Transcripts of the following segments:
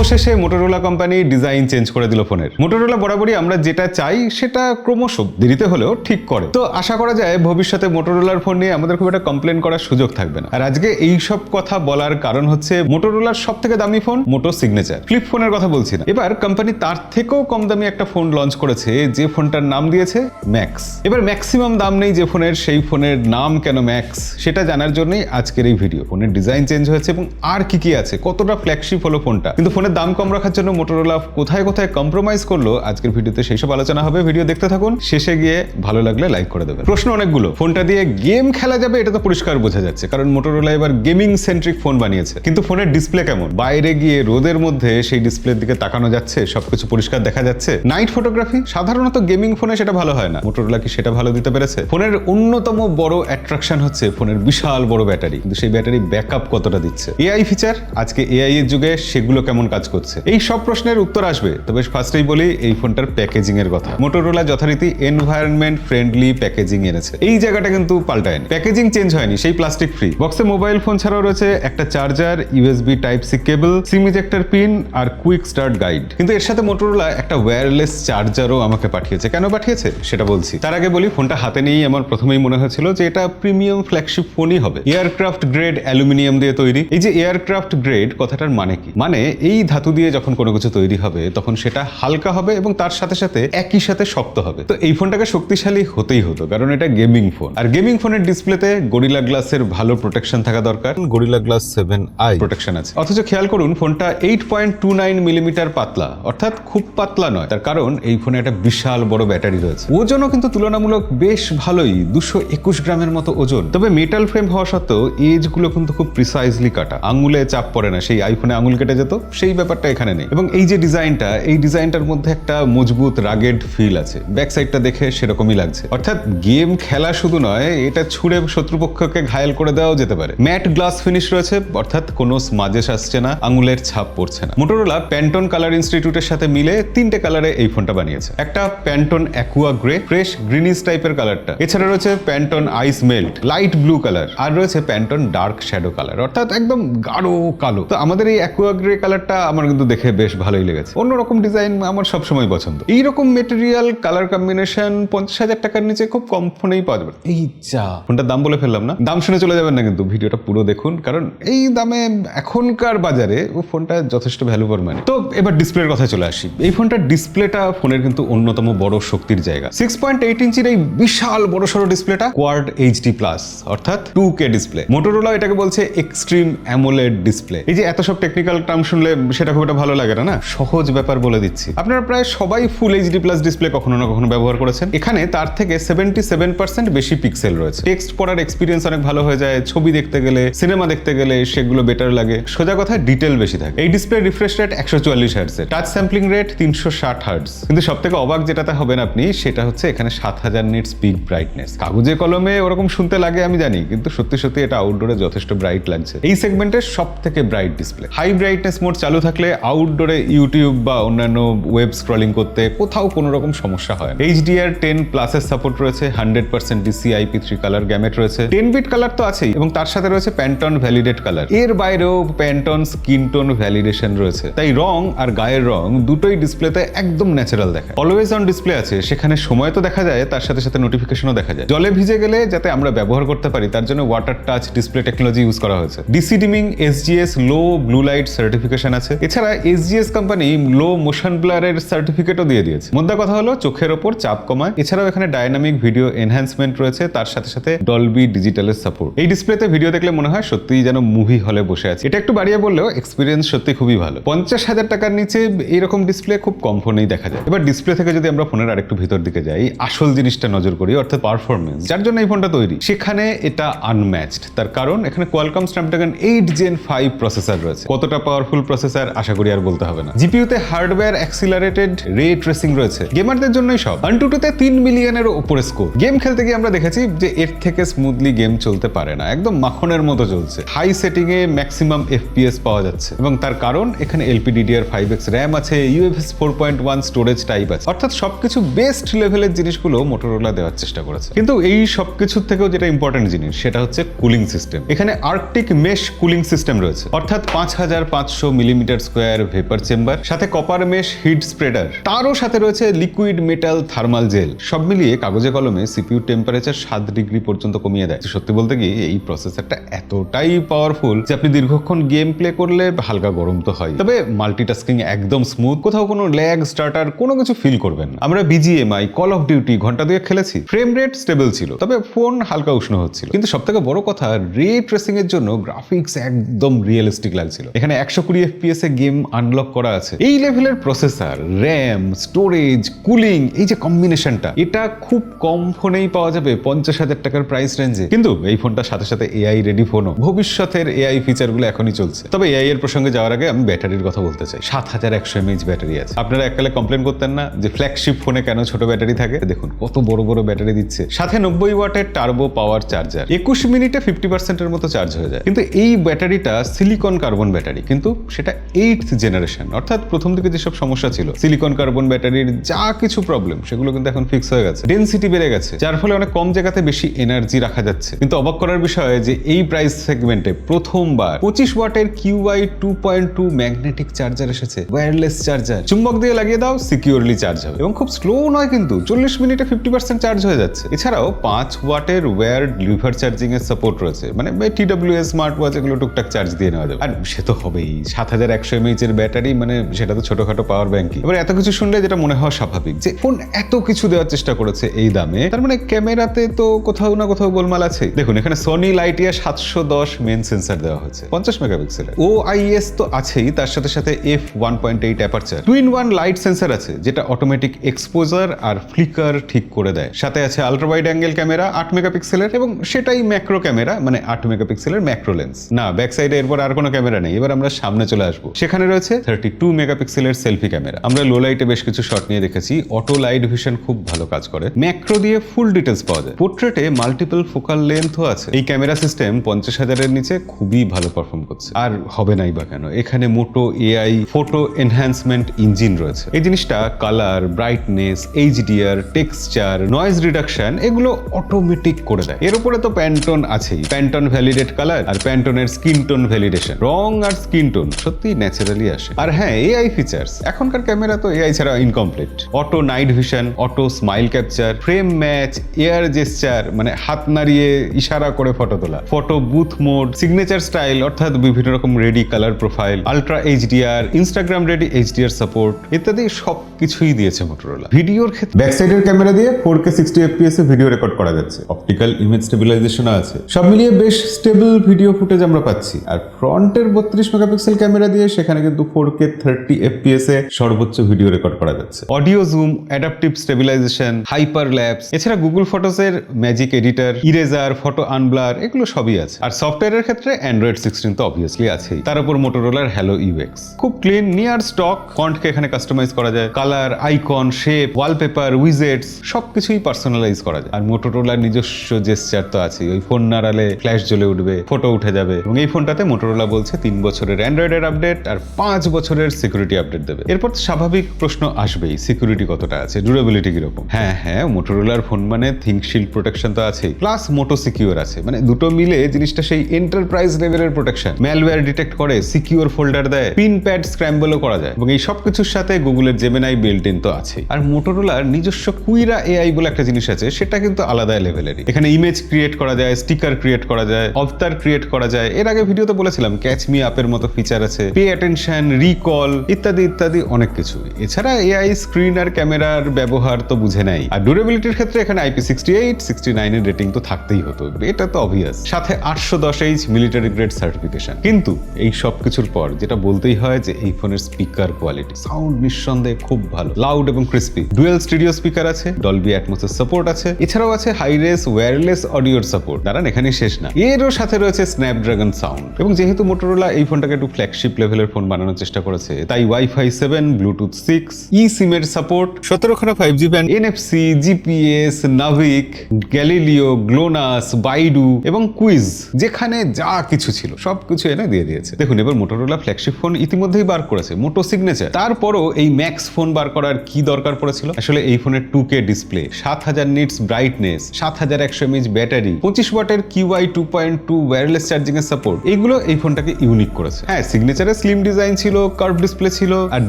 অবশেষে Motorola company design change করে দিল ফোনের। মোটোরোলা বরাবরই আমরা যেটা চাই সেটা ক্রমশ দেরিতে হলেও ঠিক করে। তো আশা করা যায় ভবিষ্যতে মোটোরোলার ফোন নিয়ে আমাদের খুব একটা কমপ্লেন করার সুযোগ থাকবে না। আর আজকে এই সব কথা বলার কারণ হচ্ছে মোটোরোলার সবথেকে দামি ফোন মোটো সিগনেচার। ফ্লিপ ফোনের কথা বলছি না, এবার কোম্পানি তার থেকেও কম দামি একটা ফোন লঞ্চ করেছে, যে ফোনটার নাম দিয়েছে ম্যাক্স। এবার ম্যাক্সিমাম দাম নেই যে ফোনের, সেই ফোনের নাম কেন ম্যাক্স সেটা জানার জন্যই আজকের এই ভিডিও। ফোনের ডিজাইন চেঞ্জ হয়েছে এবং আর কি কি আছে, কতটা ফ্ল্যাগশিপ হলো ফোনটা, কিন্তু ফোনের দাম কম রাখার জন্য মোটোরোলা কোথায় কোথায় কম্প্রোমাইজ করলো আজকের ভিডিওতে সেই সব আলোচনা হবে। ভিডিও দেখতে থাকুন, শেষে গিয়ে ভালো লাগলে লাইক করে দেবেন। প্রশ্ন অনেকগুলো, ফোনটা দিয়ে গেম খেলা যাবে এটা তো পরিষ্কার বোঝা যাচ্ছে, কারণ মোটোরোলা এবার গেমিং সেন্ট্রিক ফোন বানিয়েছে। কিন্তু ফোনের ডিসপ্লে কেমন? বাইরে গিয়ে রোদের মধ্যে সেই ডিসপ্লের দিকে তাকানো যাচ্ছে, সবকিছু পরিষ্কার দেখা যাচ্ছে। নাইট ফটোগ্রাফি সাধারণত গেমিং ফোনে সেটা ভালো হয় না, মোটোরোলা কি সেটা ভালো দিতে পেরেছে? ফোনের অন্যতম বড় অ্যাট্রাকশন হচ্ছে ফোনের বিশাল বড় ব্যাটারি, কিন্তু সেই ব্যাটারি ব্যাকআপ কতটা দিচ্ছে? এআই ফিচার, আজকে এআই এর যুগে সেগুলো কেমন কাজ করছে? এই সব প্রশ্নের উত্তর আসবে। তবে ফার্স্টেই বলি এই ফোনটার প্যাকেজিং এর কথা। মোটোরোলা যথারীতি এনভায়রনমেন্ট ফ্রেন্ডলি প্যাকেজিং এনেছে, এই জায়গাটা কিন্তু পাল্টায়নি। প্যাকেজিং চেঞ্জ হয়নি, সেই প্লাস্টিক ফ্রি। বক্সে মোবাইল ফোন ছাড়াও রয়েছে একটা charger, USB type C cable, SIM ejector pin আর কুইক স্টার্ট গাইড। কিন্তু এর সাথে মোটোরোলা একটা ওয়্যারলেস চার্জারও আমাকে পাঠিয়েছে। কেন পাঠিয়েছে সেটা বলছি, তার আগে বলি ফোনটা হাতে নিয়েই আমার প্রথমেই মনে হয়েছিল যে এটা প্রিমিয়াম ফ্ল্যাগশিপ ফোনই হবে। এয়ারক্রাফট গ্রেড অ্যালুমিনিয়াম দিয়ে তৈরি। এই যে এয়ারক্রাফট গ্রেড কথাটার মানে কি? মানে এই ধাতু দিয়ে যখন কোনো কিছু তৈরি হবে তখন সেটা হালকা হবে এবং তার সাথে সাথে একই সাথে শক্ত হবে। তো এই ফোনটাকে শক্তিশালী হতেই হতো, কারণ এটা গেমিং ফোন। আর গেমিং ফোনের ডিসপ্লেতে গরিলা গ্লাসের ভালো প্রোটেকশন থাকা দরকার। গরিলা গ্লাস 7i প্রোটেকশন আছে। অথচ খেয়াল করুন ফোনটা 8.29 মিলিমিটার পাতলা, অর্থাৎ খুব পাতলা নয়। তার কারণ এই ফোনে একটা বিশাল বড় ব্যাটারি রয়েছে। ওজনও কিন্তু তুলনামূলক বেশ ভালোই, 221 গ্রামের মতো ওজন। তবে মেটাল ফ্রেম হওয়া সত্ত্বেও এজ গুলো কিন্তু খুব প্রিসাইজলি কাটা, আঙুলে চাপ পড়ে না। সেই আইফোনে আঙুল কেটে যেত, সেই ব্যাপারটা এখানে নেই। এবং এই যে ডিজাইনটা, এই ডিজাইনটার মধ্যে একটা মজবুত রাগেড ফিল আছে। ব্যাক সাইডটা দেখে সেরকমই লাগছে, অর্থাৎ গেম খেলা শুধু নয়, এটা ছুঁড়ে শত্রুপক্ষকে ঘায়েল করে দেওয়াও যেতে পারে। ম্যাট গ্লাস ফিনিশ রয়েছে, অর্থাৎ কোনো স্মাজেস আসছে না, আঙুলের ছাপ পড়ছে না। মোটোরোলা প্যান্টন কালার ইনস্টিটিউটের সাথে মিলে 3টে কালারে এই ফোনটা বানিয়েছে। একটা প্যান্টন অ্যাকুয়া গ্রে, ফ্রেশ গ্রিনিশ টাইপের কালারটা। এছাড়া রয়েছে প্যান্টন আইস মেল্ট, লাইট ব্লু কালার, আর রয়েছে প্যান্টন ডার্ক শ্যাডো কালার, অর্থাৎ একদম গাঢ় কালো। তো আমাদের এই অ্যাকুয়া গ্রে কালারটা আমার কিন্তু দেখে বেশ ভালোই লেগেছে। অন্যরকম ডিজাইন আমার সবসময় পছন্দ। এইরকম মেটেরিয়াল কালার কম্বিনেশন 50,000 টাকার নিচে খুব কম ফোনেই পাওয়া যাবে। এই যা, ফোনটার দাম বলে ফেললাম না, দাম শুনে চলে যাবেন না কিন্তু, ভিডিওটা পুরো দেখুন, কারণ এই দামে এখনকার বাজারে ও ফোনটা যথেষ্ট ভ্যালু ফর মানি। তো এবার ডিসপ্লের কথায় চলে আসি। এই ফোনটার ডিসপ্লেটা ফোনের কিন্তু অন্যতম বড় শক্তির জায়গা। 6.8 ইঞ্চির এই বিশাল বড় সড়ো ডিসপ্লেটা কোয়াড এইচডি প্লাস, অর্থাৎ 2K ডিসপ্লে। মোটোরোলা এটাকে বলছে এক্সট্রিম অ্যামোলেড ডিসপ্লে। এই যে এত সব টেকনিক্যাল টার্ম শুনলে সেটা খুব একটা ভালো লাগে না, সহজ ব্যাপার বলে দিচ্ছি। আপনারা প্রায় সবাই ফুল এইচডি প্লাস ডিসপ্লে কখনো না কখনো ব্যবহার করেছেন। এখানে তার থেকে 77% বেশি পিক্সেল রয়েছে। টেক্সট পড়ার এক্সপিরিয়েন্স অনেক ভালো হয়ে যায়, ছবি দেখতে গেলে, সিনেমা দেখতে গেলে সেগুলো বেটার লাগে। সোজা কথা ডিটেল বেশি থাকে। এই display refresh rate 144 hertz, touch sampling rate 360 hertz. কিন্তু সবথেকে অবাক যেটাতে হবেন আপনি, সেটা হচ্ছে এখানে 7000 নিটস পিক ব্রাইটনেস। কাগজে কলমে ওরকম শুনতে লাগে আমি জানি, কিন্তু সত্যি সত্যি এটা আউটডোরে যথেষ্ট ব্রাইট লাগছে। এই সেগমেন্টের সবথেকে bright display. High brightness mode চালু থাকলে আউটডোরে ইউটিউব বা অন্যান্য ওয়েব স্ক্রলিং করতে কোথাও কোনো রকম সমস্যা হয় না। HDR10 প্লাসের সাপোর্ট রয়েছে, 100% DCI-P3 কালার গ্যামেট রয়েছে, 10 বিট কালার তো আছেই, এবং তার সাথে রয়েছে প্যান্টন ভ্যালিডেট কালার। এর বাইরেও প্যান্টন স্কিন টোন ভ্যালিডেশন রয়েছে, তাই রং আর গায়ের রং দুটোই ডিসপ্লেতে একদম ন্যাচারাল দেখায়। অলওয়েজ অন ডিসপ্লে আছে, সেখানে সময় তো দেখা যায়, তার সাথে সাথে নোটিফিকেশনও দেখা যায়। জলে ভিজে গেলে যাতে আমরা ব্যবহার করতে পারি তার জন্য water touch display technology use করা হয়েছে। DC dimming, SGS low blue light certification আছে। এছাড়া SGS কোম্পানি লো মোশন ব্লারের সার্টিফিকেটও দিয়ে দিয়েছে। মোদ্দা কথা হলো চোখের ওপর চাপ কমায়। এছাড়াও এখানে ডায়নামিক ভিডিও এনহ্যান্সমেন্ট রয়েছে, তার সাথে সাথে ডলবি ডিজিটালের সাপোর্ট। এই ডিসপ্লেতে ভিডিও দেখলে মনে হয় সত্যিই যেন মুভি হলে বসে আছে। এটা একটু বাড়িয়ে বললেও এক্সপিরিয়েন্স সত্যি খুবই ভালো। 50,000 টাকার নিচে এইরকম ডিসপ্লে খুব কম ফোনেই দেখা যায়। এবার ডিসপ্লে থেকে যদি আমরা ফোনের আরেকটু ভিতর দিকে যাই, আসল জিনিসটা নজর করি, অর্থাৎ পারফরমেন্স, যার জন্য এই ফোনটা তৈরি, সেখানে এটা আনম্যাচড। তার কারণ এখানে কোয়ালকম স্ন্যাপড্রাগন 8 Gen 5 প্রসেসর রয়েছে। কতটা পাওয়ারফুল প্রসেসর আশা করি আর বলতে হবে না। জিপিইউতে হার্ডওয়্যার অ্যাক্সিলারেটেড রে ট্রেসিং রয়েছে, গেমারদের জন্যই সব। AnTuTu-তে 3 মিলিয়নের উপরে স্কোর। গেম খেলতে গিয়ে আমরা দেখেছি যে এর থেকে স্মুথলি গেম চলতে পারে না, একদম মাখনের মতো চলছে। হাই সেটিং এ ম্যাক্সিমাম FPS পাওয়া যাচ্ছে, এবং তার কারণ এখানে LPDDR5X RAM আছে, UFS 4.1 স্টোরেজ টাইপ আছে, অর্থাৎ সবকিছু বেস্ট লেভেলের জিনিসগুলো মোটোরোলা দেওয়ার চেষ্টা করেছে। কিন্তু এই সবকিছুর থেকেও যেটা ইম্পর্টেন্ট জিনিস সেটা হচ্ছে কুলিং সিস্টেম। এখানে আর্কটিক মেশ কুলিং সিস্টেম রয়েছে, অর্থাৎ 5500 mm metre square vapour chamber, সাথে কপার মেশ হিট স্প্রেডার, তারও সাথে রয়েছে লিকুইড মেটাল থার্মাল জেল। সব মিলিয়ে কাগজে কলমে সিপিইউ টেম্পারেচার 7 ডিগ্রি পর্যন্ত কমিয়ে দেয়। সত্যি বলতে কি এই প্রসেসরটা এতটাই পাওয়ারফুল যে আপনি দীর্ঘক্ষণ গেম প্লে করলে হালকা গরম তো হয়, তবে মাল্টিটাস্কিং একদম স্মুথ, কোথাও কোনো ল্যাগ স্টার্টার কোনো কিছু ফিল করবেন না। আমরা বিজিএমআই, কল অফ ডিউটি ঘন্টা দুয়েক খেলেছি, ফ্রেম রেট স্টেবল ছিল, তবে ফোন হালকা উষ্ণ হচ্ছিল। কিন্তু সবথেকে বড় কথা, রে ট্রেসিং এর জন্য গ্রাফিক্স একদম রিয়েলিস্টিক লাগছিল। এখানে 120 FPS এ গেম আনলক করা আছে। এই লেভেলের প্রসেসর, র্যাম, স্টোরেজ, কুলিং, এই যে কম্বিনেশনটা, এটা খুব কম ফোনেই পাওয়া যাবে 50,000 টাকার প্রাইস রেঞ্জে। কিন্তু এই ফোনটার সাথে সাথে এআই রেডি ফোনও। ভবিষ্যতের এআই ফিচারগুলো এখনই চলছে। তবে এআই এর প্রসঙ্গে যাওয়ার আগে আমি ব্যাটারির কথা বলতে চাই। 7100 mAh ব্যাটারি আছে। আপনারা এককালে কমপ্লেন করতেন না যে ফ্ল্যাগশিপ ফোনে কেন ছোট ব্যাটারি থাকে? দেখুন কত বড় বড় ব্যাটারি দিচ্ছে। সাথে 90 ওয়াটের টার্বো পাওয়ার চার্জার, 21 মিনিটে 50% এর মতো চার্জ হয়ে যায়। কিন্তু এই ব্যাটারিটা সিলিকন কার্বন ব্যাটারি, কিন্তু সেটা 8th জেনারেশন, অর্থাৎ প্রথম দিকে যেসব সমস্যা ছিল সিলিকন কার্বন ব্যাটারির যা কিছু প্রবলেম, সেগুলো কিন্তু এখন ফিক্স হয়ে গেছে। ডেনসিটি বেড়ে গেছে, যার ফলে অনেক কম জায়গাতে বেশি এনার্জি রাখা যাচ্ছে। কিন্তু অবাক করার বিষয় যে এই প্রাইস সেগমেন্টে প্রথমবার 25 ওয়াটের QI 2.2 ম্যাগনেটিক চার্জার এসেছে, ওয়্যারলেস চার্জার। চুম্বক দিয়ে লাগিয়ে দাও, সিকিউরলি চার্জ হবে, এবং খুব স্লো নয় কিন্তু, 40 মিনিটে 50% চার্জ হয়ে যাচ্ছে। এছাড়াও 5 ওয়াটের ওয়্যার্ড লিভার চার্জিং এর সাপোর্ট রয়েছে, মানে TWS স্মার্ট ওয়াচ এগুলো টুকটাক চার্জ দিয়ে নেওয়া যাবে। আর সে তো হবেই, 7100 mAh এর ব্যাটারি, মানে সেটা তো ছোটখাটো পাওয়ার ব্যাংকই। এবার এত কিছু শুনলে যেটা মনে হওয়া স্বাভাবিক যে ফোন এত কিছু দেওয়ার চেষ্টা করেছে এই দামে, তার মানে ক্যামেরাতে তো কোথাও না কোথাও গোলমাল আছে। দেখুন এখানে সোনি লাইটিয়া 710 মেন সেন্সর দেওয়া হয়েছে 50 মেগাপিক্সেলের। OIS তো আছেই, তার সাথে সাথে f1.8 aperture, 2-in-1 light sensor আছে যেটা অটোমেটিক এক্সপোজার আর ফ্লিকার ঠিক করে দেয়। সাথে আছে আলট্রা ওয়াইড অ্যাঙ্গেল ক্যামেরা 8 মেগাপিক্সেলের, এবং সেটাই ম্যাক্রো ক্যামেরা, মানে 8 মেগাপিক্সেলের ম্যাক্রো লেন্স। না, ব্যাক সাইডে এরপর আর কোনো ক্যামেরা নেই। এবার আমরা সামনে চলে আসবো, সেখানে রয়েছে 32 মেগাপিক্সেলের সেলফি ক্যামেরা। আমরা লো লাইটে বেশ কিছু শট নিয়ে দেখেছি, অটো লাইট ভিশন খুব ভালো কাজ করে, ম্যাক্রো দিয়ে ফুল ডিটেলস পাওয়া যায়। পোর্ট্রেটে মাল্টিপল ফোকাল লেন্থও আছে। এই ক্যামেরা সিস্টেম 50,000 এর নিচে খুবই ভালো পারফর্ম করছে, আর হবে নাই বা কেন। এখানে মোটো এআই ফটো এনহ্যান্সমেন্ট ইঞ্জিন রয়েছে। এই জিনিসটা colour, brightness, HDR, texture, noise reduction এগুলো অটোমেটিক করে দেয়। এর উপরে তো প্যান্টন আছেই, প্যান্টন ভ্যালিডেট কালার আর প্যান্টনের স্কিন টোন ভ্যালিডেশন। রং আর স্কিন টোন সত্যি ন্যাচারালি আসে। আর হ্যাঁ, এআই ফিচার্স, এখনকার ক্যামেরা তো এআই ছাড়া incomplete. Auto night vision, auto smile capture, frame match, air gesture, মানে হাত নাড়িয়ে ইশারা করে ফটো তোলা, photo booth mode, signature style অর্থাৎ বিভিন্ন রকম ready colour profile, ultra HDR, Instagram ready HDR support ইত্যাদি সবকিছুই দিয়েছে মোটরোলা। ভিডিওর ক্ষেত্রে ব্যাক সাইডের ক্যামেরা দিয়ে 4K 60 FPS এ ভিডিও রেকর্ড করা যাচ্ছে। অপটিক্যাল ইমেজ স্টেবিলাইজেশন আছে। সব মিলিয়ে বেশ স্টেবল ভিডিও ফুটেজ আমরা পাচ্ছি। আর ফ্রন্টের 32 মেগাপিক্সেল ক্যামেরা দিয়ে সেখানে কিন্তু 4K 30 FPS এ সর্বোচ্চ ভিডিও রেকর্ড করা যাচ্ছে। Audio zoom, adaptive stabilization, hyper lapse, এছাড়া গুগল ফটোসের magic editor, eraser, photo unblur এগুলো সবই আছে। আর সফটওয়্যারের ক্ষেত্রে অ্যান্ড্রয়েড 16 তো অবভিয়াসলি আছেই। তার উপর মোটরোলার হ্যালো UX, খুব ক্লিন, নিয়ার স্টক। ফন্টকে এখানে কাস্টমাইজ করা যায়, colour, icon, shape, wallpaper, widgets সবকিছুই পার্সোনালাইজ করা যায়। আর মোটরোলার নিজস্ব জেসচার তো আছে, ওই ফোন নাড়ালে ফ্ল্যাশ জ্বলে উঠবে, ফটো উঠে যাবে। এবং এই ফোনটাতে মোটরোলা বলছে 3 বছরের অ্যান্ড্রয়েডের আপডেট আর 5 বছরের সিকিউরিটি আপডেট দেবে। এরপর স্বাভাবিক প্রশ্ন আসবেই, সিকিউরিটি কতটা আছে, ডিউরেবিলিটি কিরকম। হ্যাঁ, মোটরোলার ফোন মানে থিঙ্ক শিল্ড প্রোটেকশন তো আছেই, প্লাস মোটো সিকিউর আছে, মানে দুটো মিলে জিনিসটা সেই এন্টারপ্রাইজ লেভেলের প্রোটেকশন। ম্যালওয়্যার ডিটেক্ট করে, সিকিউর ফোল্ডার দেয়, পিন প্যাড স্ক্র্যাম্বলও করা যায়, এবং এই সবকিছুর সাথে গুগলের জেমিনাই বিল্ট ইন তো আছেই। আর মোটরোলার নিজস্ব কুইরা এআই বলে একটা জিনিস আছে, সেটা কিন্তু আলাদা লেভেলেরই। এখানে ইমেজ ক্রিয়েট করা যায়, স্টিকার ক্রিয়েট করা যায়, অবতার ক্রিয়েট করা যায়। এর আগে ভিডিওতে বলেছিলাম ক্যাচ মি আপের মতো ফিচার আছে, পে অ্যাটেনশন, রিকল ইত্যাদি ইত্যাদি অনেক কিছু। এছাড়া এআই স্ক্রিন আর ক্যামেরার ব্যবহার তো বুঝে নাই। আর ডিউরেবিলিটির ক্ষেত্রে এখানে IP68, 69 এর রেটিং তো থাকতেই হতো, এটা তো অবভিয়াস। সাথে 810H মিলিটারি গ্রেড সার্টিফিকেশন। কিন্তু এই সব কিছুর পর যেটা বলতেই হয় যে এই ফোনের স্পিকার কোয়ালিটি, সাউন্ড নিঃসন্দেহে খুব ভালো, লাউড এবং ক্রিস্পি। ডুয়েল স্টিরিও স্পিকার আছে, ডলবি অ্যাটমসের সাপোর্ট আছে, এছাড়াও আছে হাই রেস ওয়্যারলেস অডিওর সাপোর্ট। দাঁড়ান, এখানেই শেষ না, এরও সাথে রয়েছে স্ন্যাপড্রাগন সাউন্ড। এবং যেহেতু মোটরোলা এই ফোনটাকে একটু ফ্ল্যাগশিপ লেভেলের ফোন বানানোর চেষ্টা করেছে, তাই Wi-Fi 7, ব্লুটুথ 6, eSIM এর সাপোর্ট, 17খানা 5G band, NFC, GPS, NavIC, Galileo, GLONASS, BeiDou এবং কুইজ, যেখানে যা কিছু ছিল সবকিছু এনে দিয়ে দিয়েছে। দেখুন, এবার মোটরোলা ফ্ল্যাগশিপ ফোন ইতিমধ্যেই বার করেছে, মোটো সিগনেচার। তারপরও এই ম্যাক্স ফোন বার করার কি দরকার পড়েছিল? আসলে এই ফোনের 2K display, 7000 nits brightness, 7100 mAh battery, 25 ওয়াটের QI 2.2 ওয়্যারলেস চার্জিং এর সাপোর্ট, এগুলো এই ফোনটাকে ইউনিক করেছে। হ্যাঁ, সিগনেচারের প্রসেসরে স্লিম ডিজাইন ছিল, কার্ভ ডিসপ্লে ছিল আর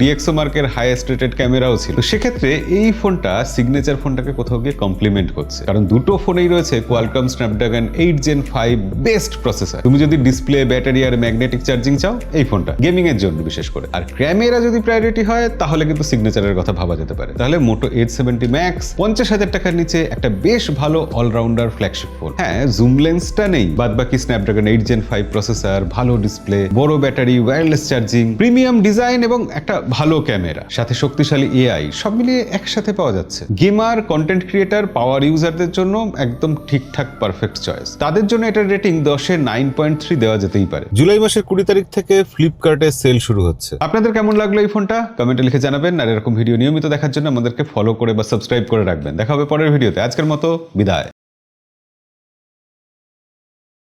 ডিএক্সও মার্কের হাইয়েস্ট রেটেড ক্যামেরাও ছিল। তো সেক্ষেত্রে এই ফোনটা সিগনেচার ফোনটাকে কোথাও গিয়ে কমপ্লিমেন্ট করছে, কারণ দুটো ফোনেই রয়েছে Qualcomm Snapdragon 8 Gen 5 best processor. তুমি যদি ডিসপ্লে, ব্যাটারি আর ম্যাগনেটিক চার্জিং চাও, এই ফোনটা গেমিং এর জন্য বিশেষ করে। আর ক্যামেরা যদি প্রায়োরিটি হয় তাহলে কিন্তু সিগনেচারের কথা ভাবা যেতে পারে। তাহলে মোটো 870 ম্যাক্স 50,000 টাকার নিচে একটা বেশ ভালো অলরাউন্ডার ফ্ল্যাগশিপ ফোন। হ্যাঁ, জুম লেন্সটা নেই, বাদ বাকি স্ন্যাপড্রাগন 8 Gen 5 প্রসেসর, ভালো ডিসপ্লে, বড় battery, wireless charging, premium design এবং একটা ভালো ক্যামেরা, সাথে শক্তিশালী এআই, সব মিলিয়ে একসাথে পাওয়া যাচ্ছে। গেমার, কন্টেন্ট ক্রিয়েটার, পাওয়ার ইউজারদের জন্য একদম ঠিকঠাক পারফেক্ট চয়েস। তাদের জন্য এটার রেটিং 10-এ 9.3 দেওয়া যেতেই পারে। জুলাই মাসের 20 তারিখ থেকে ফ্লিপকার্টে সেল শুরু হচ্ছে। আপনাদের কেমন লাগলো এই ফোনটা কমেন্টে লিখে জানাবেন। আর এরকম ভিডিও নিয়মিত দেখার জন্য আমাদেরকে ফলো করে বা সাবস্ক্রাইব করে রাখবেন। দেখা হবে পরের ভিডিওতে। আজকের মতো বিদায়।